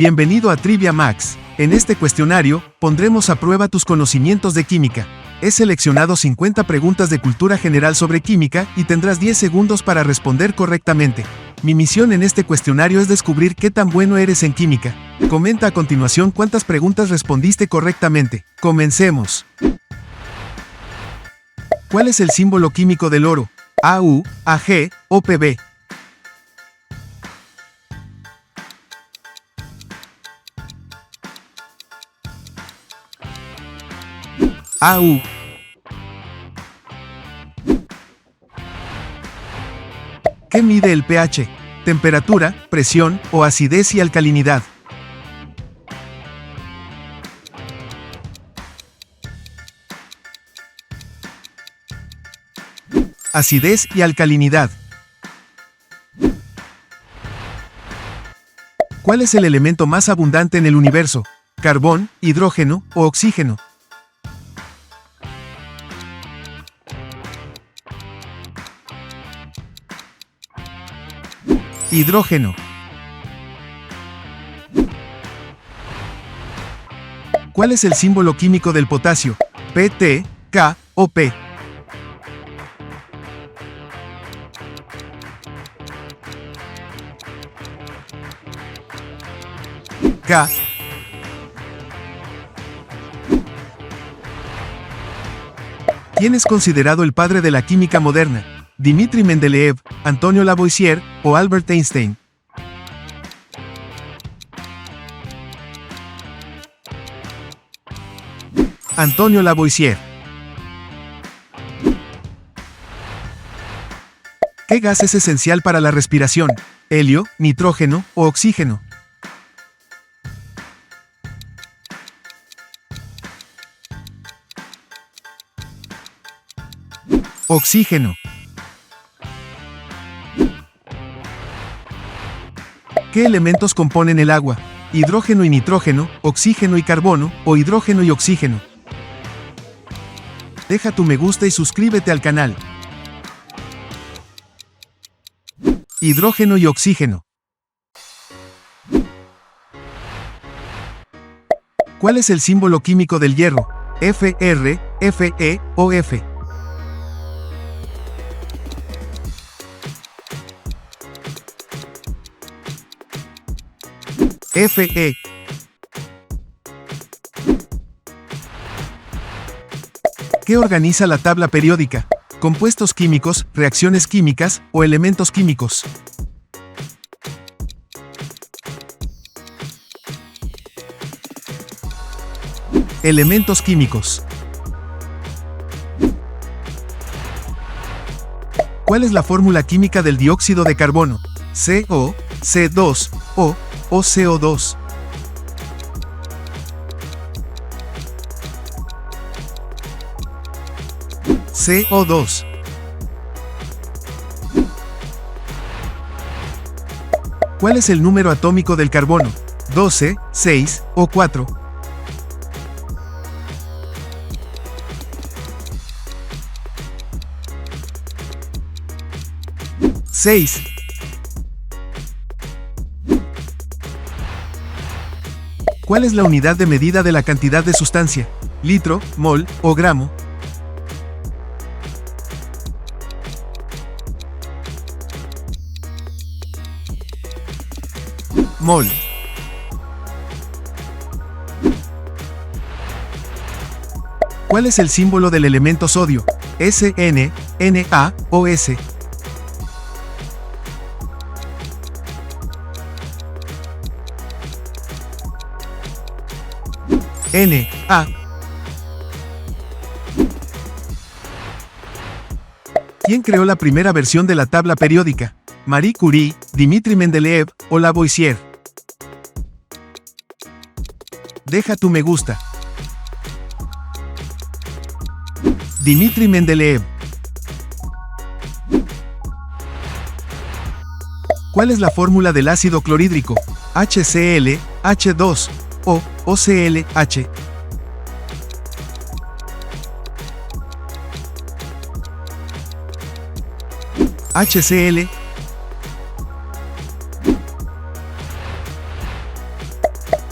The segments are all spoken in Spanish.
Bienvenido a Trivia Max. En este cuestionario, pondremos a prueba tus conocimientos de química. He seleccionado 50 preguntas de cultura general sobre química y tendrás 10 segundos para responder correctamente. Mi misión en este cuestionario es descubrir qué tan bueno eres en química. Comenta a continuación cuántas preguntas respondiste correctamente. Comencemos. ¿Cuál es el símbolo químico del oro? AU, AG o PB. AU. ¿Qué mide el pH? Temperatura, presión o acidez y alcalinidad. Acidez y alcalinidad. ¿Cuál es el elemento más abundante en el universo? ¿Carbón, hidrógeno o oxígeno? Hidrógeno. ¿Cuál es el símbolo químico del potasio? PT, K o P. K. ¿Quién es considerado el padre de la química moderna? ¿Dmitri Mendeleev, Antonio Lavoisier o Albert Einstein? Antonio Lavoisier. ¿Qué gas es esencial para la respiración? ¿Helio, nitrógeno o oxígeno? Oxígeno. ¿Qué elementos componen el agua? ¿Hidrógeno y nitrógeno, oxígeno y carbono, o hidrógeno y oxígeno? Deja tu me gusta y suscríbete al canal. Hidrógeno y oxígeno. ¿Cuál es el símbolo químico del hierro? Fr, Fe o F. Fe. ¿Qué organiza la tabla periódica? ¿Compuestos químicos, reacciones químicas o elementos químicos? Elementos químicos. ¿Cuál es la fórmula química del dióxido de carbono? CO, C2O o CO2. CO2. ¿Cuál es el número atómico del carbono? 12, 6 o 4. 6. ¿Cuál es la unidad de medida de la cantidad de sustancia? ¿Litro, mol o gramo? Mol. ¿Cuál es el símbolo del elemento sodio? SN, Na o S. Na. ¿Quién creó la primera versión de la tabla periódica? ¿Marie Curie, Dmitri Mendeleev o Lavoisier? Deja tu me gusta. Dmitri Mendeleev. ¿Cuál es la fórmula del ácido clorhídrico? HCl, H2 o OClH. HCl.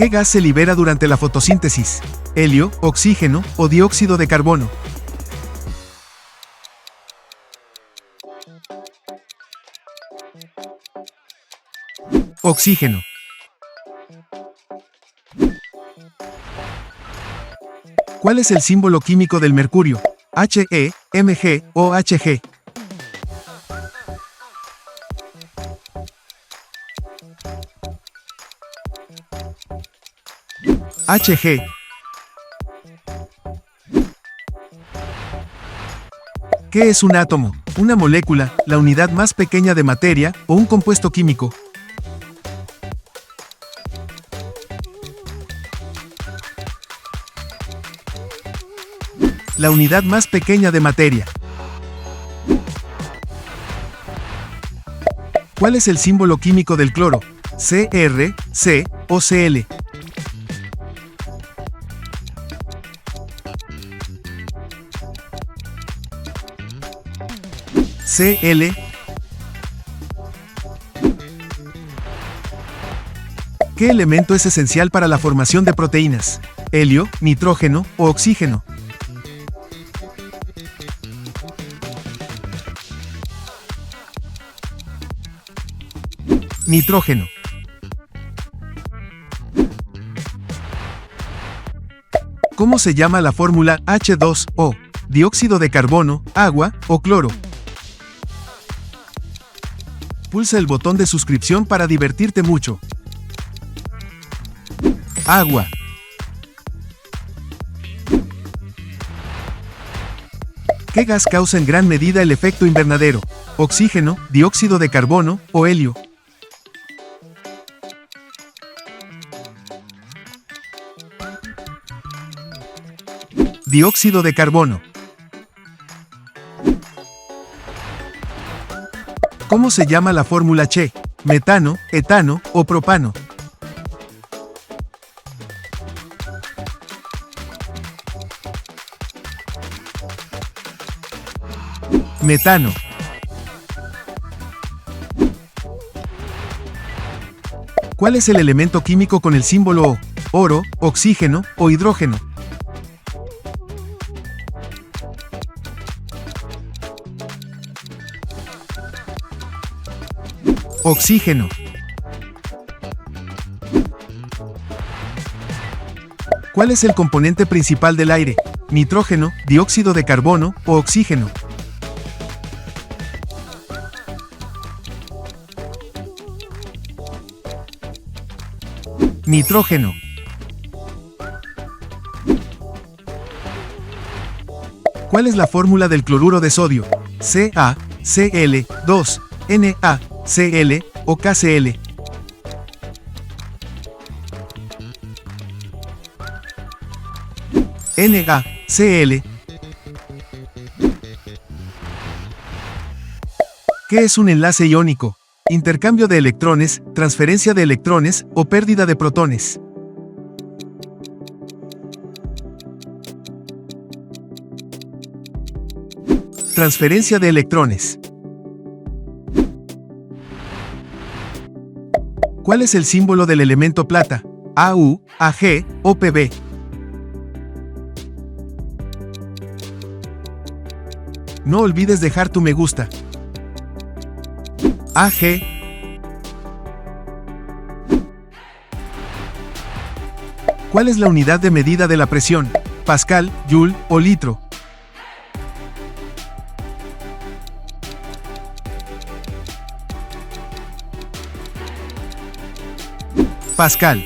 ¿Qué gas se libera durante la fotosíntesis? ¿Helio, oxígeno o dióxido de carbono? Oxígeno. ¿Cuál es el símbolo químico del mercurio? He, Mg o Hg. Hg. ¿Qué es un átomo? Una molécula, la unidad más pequeña de materia, o un compuesto químico. La unidad más pequeña de materia. ¿Cuál es el símbolo químico del cloro? Cr, C o Cl. Cl. ¿Qué elemento es esencial para la formación de proteínas? ¿Helio, nitrógeno o oxígeno? Nitrógeno. ¿Cómo se llama la fórmula H2O? ¿Dióxido de carbono, agua o cloro? Pulsa el botón de suscripción para divertirte mucho. Agua. ¿Qué gas causa en gran medida el efecto invernadero? ¿Oxígeno, dióxido de carbono o helio? Dióxido de carbono. ¿Cómo se llama la fórmula Che? ¿Metano, etano o propano? Metano. ¿Cuál es el elemento químico con el símbolo O? ¿Oro, oxígeno o hidrógeno? Oxígeno. ¿Cuál es el componente principal del aire? ¿Nitrógeno, dióxido de carbono o oxígeno? Nitrógeno. ¿Cuál es la fórmula del cloruro de sodio? CaCl2, NaCl o KCl. NaCl. ¿Qué es un enlace iónico? Intercambio de electrones, transferencia de electrones o pérdida de protones. Transferencia de electrones. ¿Cuál es el símbolo del elemento plata? AU, AG o PB. No olvides dejar tu me gusta. AG. ¿Cuál es la unidad de medida de la presión? ¿Pascal, joule o litro? Pascal.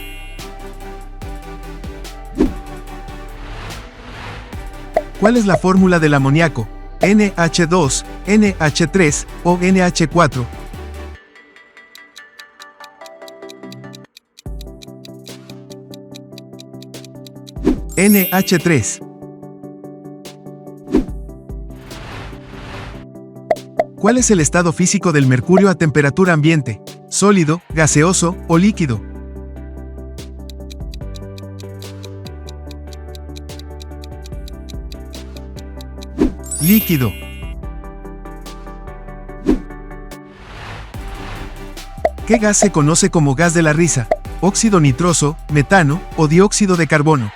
¿Cuál es la fórmula del amoníaco? NH2, NH3 o NH4. NH3. ¿Cuál es el estado físico del mercurio a temperatura ambiente? ¿Sólido, gaseoso o líquido? Líquido. ¿Qué gas se conoce como gas de la risa? óxido nitroso, metano o dióxido de carbono.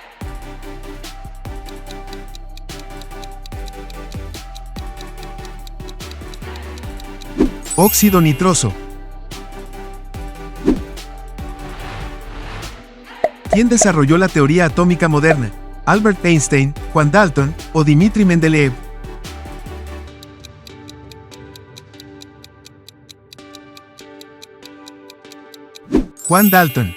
Óxido nitroso. ¿Quién desarrolló la teoría atómica moderna? ¿Albert Einstein, Juan Dalton o Dmitri Mendeleev? Juan Dalton.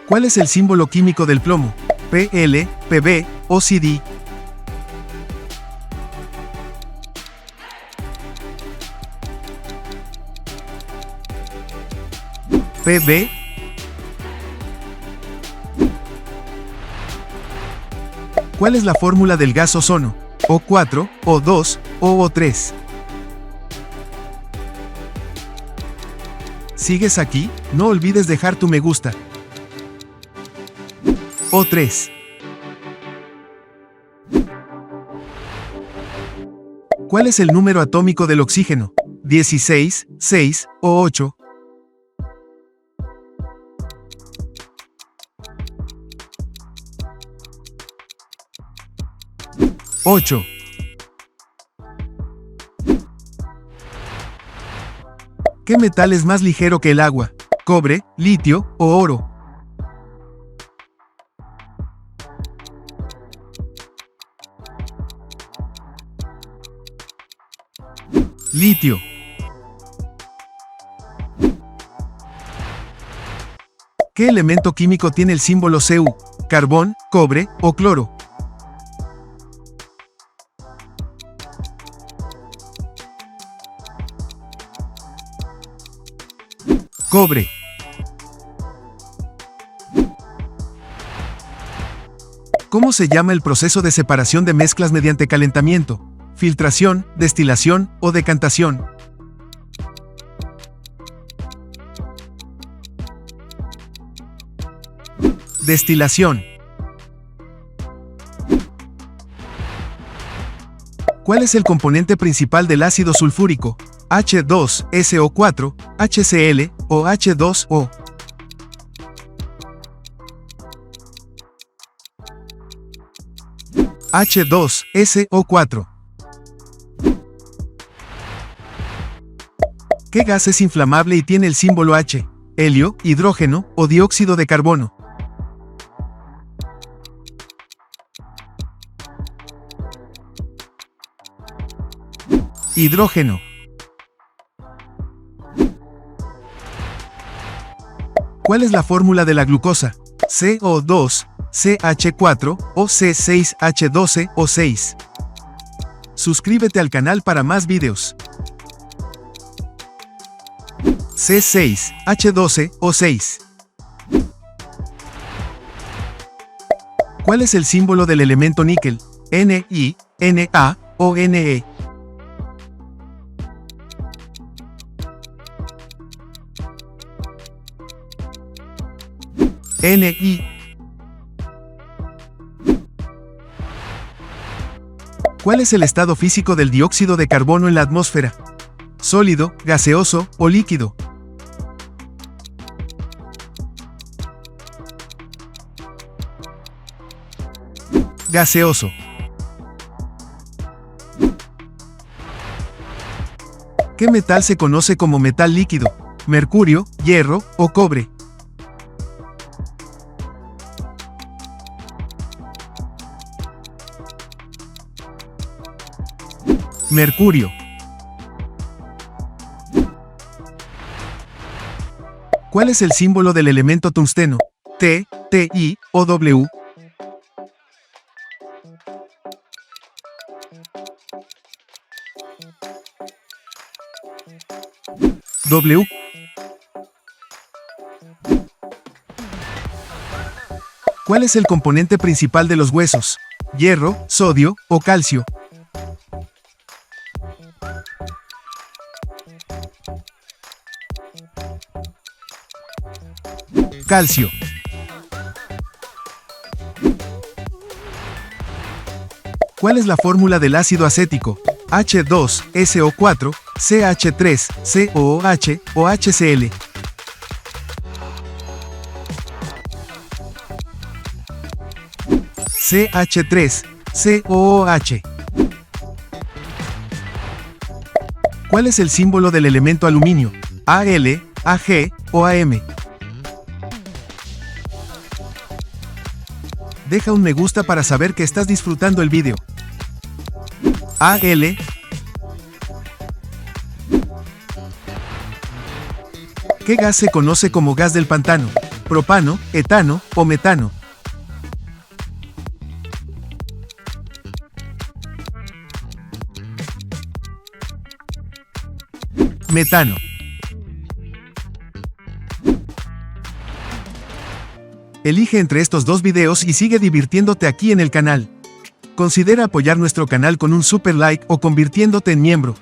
¿Cuál es el símbolo químico del plomo? Pl, Pb o Cd. Pb. ¿Cuál es la fórmula del gas ozono? O4, O2 o O3. ¿Sigues aquí? No olvides dejar tu me gusta. O3. ¿Cuál es el número atómico del oxígeno? 16, 6 o 8. 8. ¿Qué metal es más ligero que el agua? ¿Cobre, litio o oro? Litio. ¿Qué elemento químico tiene el símbolo Cu? ¿Carbón, cobre o cloro? Cobre. ¿Cómo se llama el proceso de separación de mezclas mediante calentamiento? ¿Filtración, destilación o decantación? Destilación. ¿Cuál es el componente principal del ácido sulfúrico? H2SO4, HCl o H2O. H2SO4. ¿Qué gas es inflamable y tiene el símbolo H? ¿Helio, hidrógeno o dióxido de carbono? Hidrógeno. ¿Cuál es la fórmula de la glucosa? CO2, CH4 o C6H12O6. Suscríbete al canal para más videos. C6H12O6. ¿Cuál es el símbolo del elemento níquel? Ni, Na o Ne. Ni. ¿Cuál es el estado físico del dióxido de carbono en la atmósfera? ¿Sólido, gaseoso o líquido? Gaseoso. ¿Qué metal se conoce como metal líquido? ¿Mercurio, hierro o cobre? Mercurio. ¿Cuál es el símbolo del elemento tungsteno? T, Ti o W. W. ¿Cuál es el componente principal de los huesos? ¿Hierro, sodio o calcio? Calcio. ¿Cuál es la fórmula del ácido acético? H2SO4, CH3, COOH o HCl. CH3, COOH. ¿Cuál es el símbolo del elemento aluminio? ¿AL, AG o AM? Deja un me gusta para saber que estás disfrutando el vídeo. AL. ¿Qué gas se conoce como gas del pantano? ¿Propano, etano o metano? Metano. Elige entre estos dos videos y sigue divirtiéndote aquí en el canal. Considera apoyar nuestro canal con un super like o convirtiéndote en miembro.